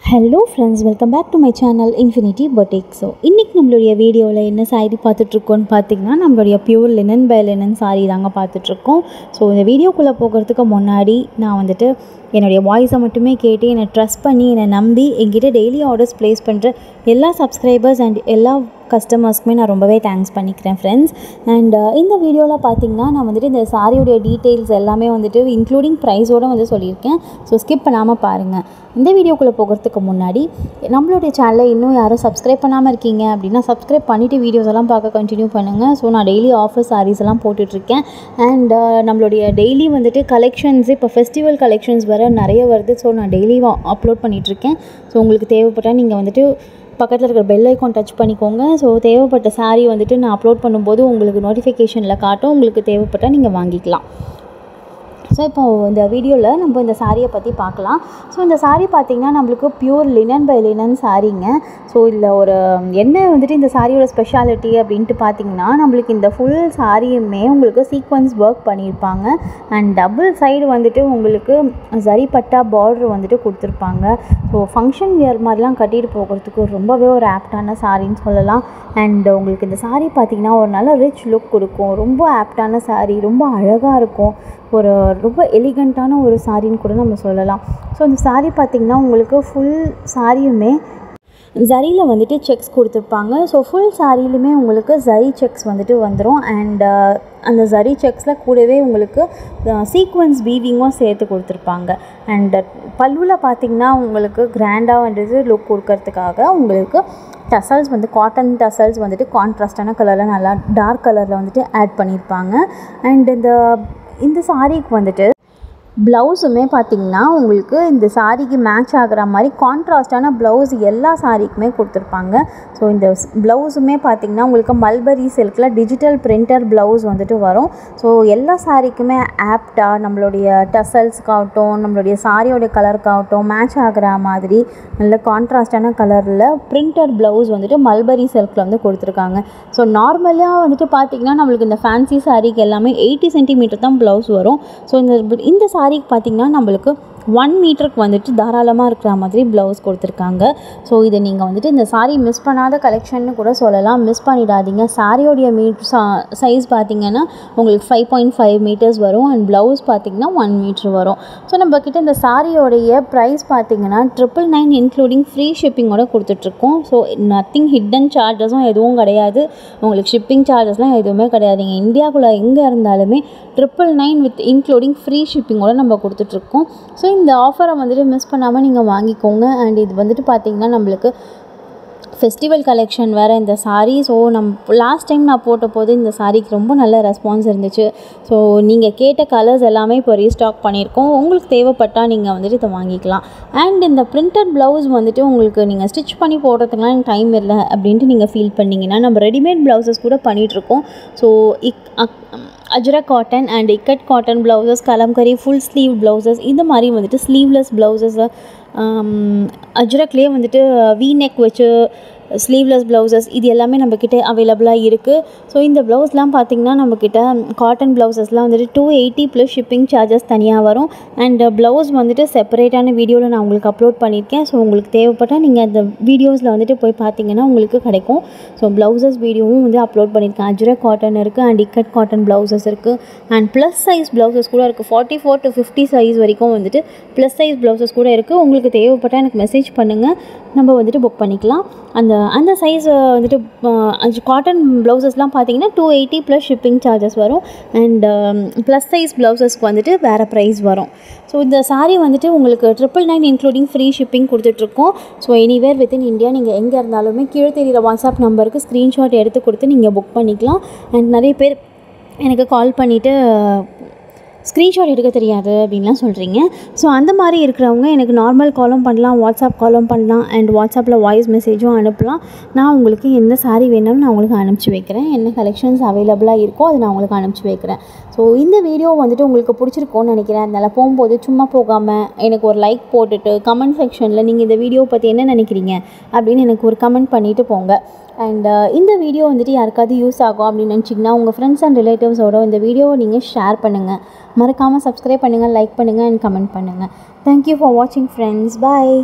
Hello friends, welcome back to my channel infinity boutique. So இன்றைக்கி நம்மளுடைய வீடியோவில் என்ன சாரீ பார்த்துட்ருக்கோன்னு பார்த்தீங்கன்னா, நம்மளுடைய pure linen by linen sari தாங்க பார்த்துட்ருக்கோம். ஸோ இந்த வீடியோக்குள்ளே போகிறதுக்கு முன்னாடி நான் வந்துட்டு என்னுடைய வாய்ஸை மட்டுமே கேட்டு என்னை ட்ரஸ்ட் பண்ணி என்னை நம்பி என்கிட்ட டெய்லி ஆர்டர்ஸ் ப்ளேஸ் பண்ணுற எல்லா சப்ஸ்கிரைபர்ஸ் அண்ட் எல்லா கஸ்டமர்ஸ்க்குமே நான் ரொம்பவே தேங்க்ஸ் பண்ணிக்கிறேன் ஃப்ரெண்ட்ஸ். அண்ட் இந்த வீடியோவில் பார்த்தீங்கன்னா நான் வந்துட்டு இந்த சாரியோடைய டீட்டெயில்ஸ் எல்லாமே வந்துட்டு இன்க்ளூடிங் ப்ரைஸோடு வந்து சொல்லியிருக்கேன். ஸோ ஸ்கிப் பண்ணாமல் பாருங்கள். இந்த வீடியோக்குள்ளே போகிறதுக்கு முன்னாடி நம்மளுடைய சேனலை இன்னும் யாரும் சப்ஸ்கிரைப் பண்ணாமல் இருக்கீங்க அப்படின்னா சப்ஸ்கிரைப் பண்ணிவிட்டு வீடியோஸ் எல்லாம் பார்க்க கண்டினியூ பண்ணுங்கள். ஸோ நான் டெய்லி ஆஃபர் சாரீஸ் எல்லாம் போட்டுட்ருக்கேன். அண்ட் நம்மளுடைய டெய்லி வந்துட்டு கலெக்ஷன்ஸ் இப்போ ஃபெஸ்டிவல் கலெக்ஷன்ஸ் வர நிறைய வருது. ஸோ நான் டெய்லி அப்லோட் பண்ணிகிட்ருக்கேன். ஸோ உங்களுக்கு தேவைப்பட்டால் நீங்கள் வந்துட்டு பக்கத்தில் இருக்கிற பெல் ஐக்கான் டச் பண்ணிக்கோங்க. ஸோ தேவைப்பட்ட சாரீ வந்துட்டு நான் அப்லோட் பண்ணும்போது உங்களுக்கு நோட்டிஃபிகேஷனில் காட்டும். உங்களுக்கு தேவைப்பட்டால் நீங்கள் வாங்கிக்கலாம். ஸோ இப்போது இந்த வீடியோவில் நம்ம இந்த சாரியை பற்றி பார்க்கலாம். ஸோ இந்த சாரீ பார்த்திங்கன்னா நம்மளுக்கு பியூர் லினன் பை லினன் சாரீங்க. ஸோ இதில் ஒரு என்ன வந்துட்டு இந்த சாரியோட ஸ்பெஷாலிட்டி அப்படின்ட்டு பார்த்திங்கன்னா, நம்மளுக்கு இந்த ஃபுல் சாரியுமே உங்களுக்கு சீக்வன்ஸ் ஒர்க் பண்ணியிருப்பாங்க. அண்ட் டபுள் சைடு வந்துட்டு உங்களுக்கு சரிப்பட்டா பார்டர் வந்துட்டு கொடுத்துருப்பாங்க. ஸோ ஃபங்க்ஷன் வியர் மாதிரிலாம் கட்டிட்டு போகிறதுக்கு ரொம்பவே ஒரு ஆப்டான சாரின்னு சொல்லலாம். அண்ட் உங்களுக்கு இந்த சாரீ பார்த்திங்கன்னா ஒரு நல்ல ரிச் லுக் கொடுக்கும். ரொம்ப ஆப்டான சாரீ, ரொம்ப அழகாக இருக்கும். ஒரு ரொம்ப எலிகண்ட்டான ஒரு சாரின்னு கூட நம்ம சொல்லலாம். ஸோ இந்த சாரீ பார்த்திங்கன்னா உங்களுக்கு ஃபுல் சாரியுமே ஜரியில் வந்துட்டு செக்ஸ் கொடுத்துருப்பாங்க. ஸோ ஃபுல் சாரியிலுமே உங்களுக்கு ஜரி செக்ஸ் வந்துட்டு வந்துடும். அண்ட் அந்த ஜரி செக்ஸில் கூடவே உங்களுக்கு சீக்வன்ஸ் வீவிங்கும் சேர்த்து கொடுத்துருப்பாங்க. அண்ட் பல்லுவில் பார்த்திங்கன்னா உங்களுக்கு கிராண்டாக வந்துட்டு லுக் கொடுக்கறதுக்காக உங்களுக்கு டசல்ஸ் வந்து காட்டன் டசல்ஸ் வந்துட்டு கான்ட்ராஸ்டான கலரில் நல்லா டார்க் கலரில் வந்துட்டு ஆட் பண்ணியிருப்பாங்க. அண்ட் இந்த சாரீக்கு வந்துட்டு ப்ளவுஸுமே பார்த்திங்கன்னா உங்களுக்கு இந்த சாரீக்கு மேட்ச் ஆகிற மாதிரி கான்ட்ராஸ்டான ப்ளவுஸ் எல்லா சாரீக்குமே கொடுத்துருப்பாங்க. ஸோ இந்த ப்ளவுஸுமே பார்த்திங்கன்னா உங்களுக்கு மல்பரி சில்கில் டிஜிட்டல் பிரிண்டர் ப்ளவுஸ் வந்துட்டு வரும். ஸோ எல்லா சாரீக்குமே ஆப்டாக நம்மளுடைய டசல்ஸ்க்காகட்டும் நம்மளுடைய சாரியோடைய கலருக்காகட்டும் மேட்ச் ஆகிற மாதிரி நல்ல கான்ட்ராஸ்டான கலரில் பிரிண்டர் ப்ளவுஸ் வந்துட்டு மல்பரி சில்கில் வந்து கொடுத்துருக்காங்க. ஸோ நார்மலாக வந்துட்டு பார்த்திங்கன்னா நம்மளுக்கு இந்த ஃபேன்சி சாரீக்கு எல்லாமே 80 சென்டிமீட்டர் தான் ப்ளவுஸ் வரும். ஸோ இந்த சாரீக்கு பார்த்திங்கன்னா நம்மளுக்கு 1 மீட்டருக்கு வந்துட்டு தாராளமாக இருக்கிற மாதிரி ப்ளவுஸ் கொடுத்துருக்காங்க. ஸோ இதை நீங்கள் வந்துட்டு இந்த சாரீ மிஸ் பண்ணாத கலெக்ஷன்னு கூட சொல்லலாம். மிஸ் பண்ணிடாதீங்க. சாரியோடைய சைஸ் பார்த்திங்கன்னா உங்களுக்கு 5.5 மீட்டர்ஸ் வரும். அண்ட் ப்ளவுஸ் பார்த்திங்கன்னா 1 மீட்ரு வரும். ஸோ நம்மக்கிட்ட இந்த சாரியோடைய ப்ரைஸ் பார்த்திங்கன்னா 999 இன்க்ளூடிங் ஃப்ரீ ஷிப்பிங்கோட கொடுத்துட்ருக்கோம். ஸோ நத்திங் ஹிட்டன் சார்ஜஸும் எதுவும் கிடையாது. உங்களுக்கு ஷிப்பிங் சார்ஜஸ்லாம் எதுவுமே கிடையாது. நீங்கள் இந்தியாவுக்குள்ளே எங்கே இருந்தாலுமே 999 வித் இன்க்ளூடிங் ஃப்ரீ ஷிப்பிங்கோட நம்ம கொடுத்துட்ருக்கோம். ஸோ இந்த ஆஃபரை வந்துட்டு மிஸ் பண்ணாமல் நீங்கள் வாங்கிக்கோங்க. அண்ட் இது வந்துட்டு பார்த்திங்கன்னா நம்மளுக்கு ஃபெஸ்டிவல் கலெக்ஷன் வேறு இந்த சாரீ. ஸோ லாஸ்ட் டைம் நான் போட்ட போது இந்த சாரீக்கு ரொம்ப நல்ல ரெஸ்பான்ஸ் இருந்துச்சு. ஸோ நீங்கள் கேட்ட கலர்ஸ் எல்லாமே இப்போ ரீஸ்டாக் பண்ணியிருக்கோம். உங்களுக்கு தேவைப்பட்டால் நீங்கள் வந்துட்டு இதை வாங்கிக்கலாம். அண்ட் இந்த பிரிண்டட் ப்ளவுஸ் வந்துட்டு உங்களுக்கு நீங்கள் ஸ்டிச் பண்ணி போடுறதுக்குலாம் எனக்கு டைம் இல்லை அப்படின்ட்டு நீங்கள் ஃபீல் பண்ணிங்கன்னா நம்ம ரெடிமேட் ப்ளவுசஸ் கூட பண்ணிகிட்ருக்கோம். So Ajrakh cotton and ikat cotton blouses, kalamkari full sleeve blouses, இந்த மாதிரி வந்துட்டு ஸ்லீவ்லெஸ் ப்ளவுசஸ், அஜ்ரக்லேயே வந்துட்டு வி நெக் வச்சு ஸ்லீவ்லெஸ் ப்ளவுசஸ் இது எல்லாமே நம்மக்கிட்ட அவைலபிளாக இருக்குது. ஸோ இந்த ப்ளவுஸ்லாம் பார்த்திங்கன்னா நம்மக்கிட்ட காட்டன் ப்ளவுசஸ்லாம் வந்துட்டு 280 ப்ளஸ் ஷிப்பிங் சார்ஜஸ் தனியாக வரும். அண்ட் ப்ளவுஸ் வந்துட்டு செப்பரேட்டான வீடியோவில் நான் உங்களுக்கு அப்லோட் பண்ணியிருக்கேன். ஸோ உங்களுக்கு தேவைப்பட்டால் நீங்கள் அந்த வீடியோஸில் வந்துட்டு போய் பார்த்திங்கன்னா உங்களுக்கு கிடைக்கும். ஸோ ப்ளவுசஸ் வீடியோவும் வந்து அப்லோட் பண்ணியிருக்கேன். அஜ்ரக் காட்டன் இருக்குது அண்ட் இக்கட் காட்டன் ப்ளவுசஸ் இருக்குது. அண்ட் ப்ளஸ் சைஸ் ப்ளவுசஸ் கூட இருக்குது. 44 to 50 சைஸ் வரைக்கும் வந்துட்டு ப்ளஸ் சைஸ் ப்ளவுசஸ் கூட இருக்குது. உங்களுக்கு தேவைப்பட்டால் எனக்கு மெசேஜ் பண்ணுங்கள், நம்ம வந்துட்டு புக் பண்ணிக்கலாம். அந்த சைஸ் வந்துட்டு காட்டன் ப்ளவுசஸ்லாம் பார்த்திங்கன்னா 280 ப்ளஸ் ஷிப்பிங் சார்ஜஸ் வரும். அண்ட் ப்ளஸ் சைஸ் ப்ளவுசஸ்க்கு வந்துட்டு வேறு ப்ரைஸ் வரும். ஸோ இந்த சாரீ வந்துட்டு உங்களுக்கு 999 இன்க்ளூடிங் ஃப்ரீ ஷிப்பிங் கொடுத்துட்ருக்கோம். ஸோ எனிவேர் வித்தின் இந்தியா நீங்கள் எங்கே இருந்தாலுமே கீழே தெரிகிற வாட்ஸ்அப் நம்பருக்கு ஸ்க்ரீன்ஷாட் எடுத்து கொடுத்து நீங்கள் புக் பண்ணிக்கலாம். அண்ட் நிறைய பேர் எனக்கு கால் பண்ணிவிட்டு ஸ்க்ரீன்ஷாட் எடுக்க தெரியாது அப்படின்லாம் சொல்கிறீங்க. ஸோ அந்த மாதிரி இருக்கிறவங்க எனக்கு நார்மல் காலும் பண்ணலாம், வாட்ஸ்அப் காலும் பண்ணலாம். அண்ட் வாட்ஸ்அப்பில் வாய்ஸ் மெசேஜும் அனுப்பலாம். நான் உங்களுக்கு எந்த சாரீ வேணும்னு நான் உங்களுக்கு அனுப்பிச்சி வைக்கிறேன். என்ன கலெக்ஷன்ஸ் அவைலபிளாக இருக்கோ அதை நான் உங்களுக்கு அனுப்பிச்சி வைக்கிறேன். ஸோ இந்த வீடியோ வந்துட்டு உங்களுக்கு பிடிச்சிருக்கோன்னு நினைக்கிறேன். அதனால் போகும்போது சும்மா போகாமல் எனக்கு ஒரு லைக் போட்டுட்டு கமெண்ட் செக்ஷனில் நீங்கள் இந்த வீடியோ பற்றி என்ன நினைக்கிறீங்க அப்படின்னு எனக்கு ஒரு கமெண்ட் பண்ணிவிட்டு போங்க. அண்ட் இந்த வீடியோ வந்துட்டு யாருக்காவது யூஸ் ஆகும் அப்படின்னு நினச்சிங்கன்னா உங்கள் ஃப்ரெண்ட்ஸ் அண்ட் ரிலேட்டிவ்ஸோட இந்த வீடியோவை நீங்கள் ஷேர் பண்ணுங்கள். மறக்காமல் சப்ஸ்கிரைப் பண்ணுங்கள், லைக் பண்ணுங்கள் அண்ட் கமெண்ட் பண்ணுங்கள். தேங்க்யூ ஃபார் வாட்சிங் ஃப்ரெண்ட்ஸ். பாய்.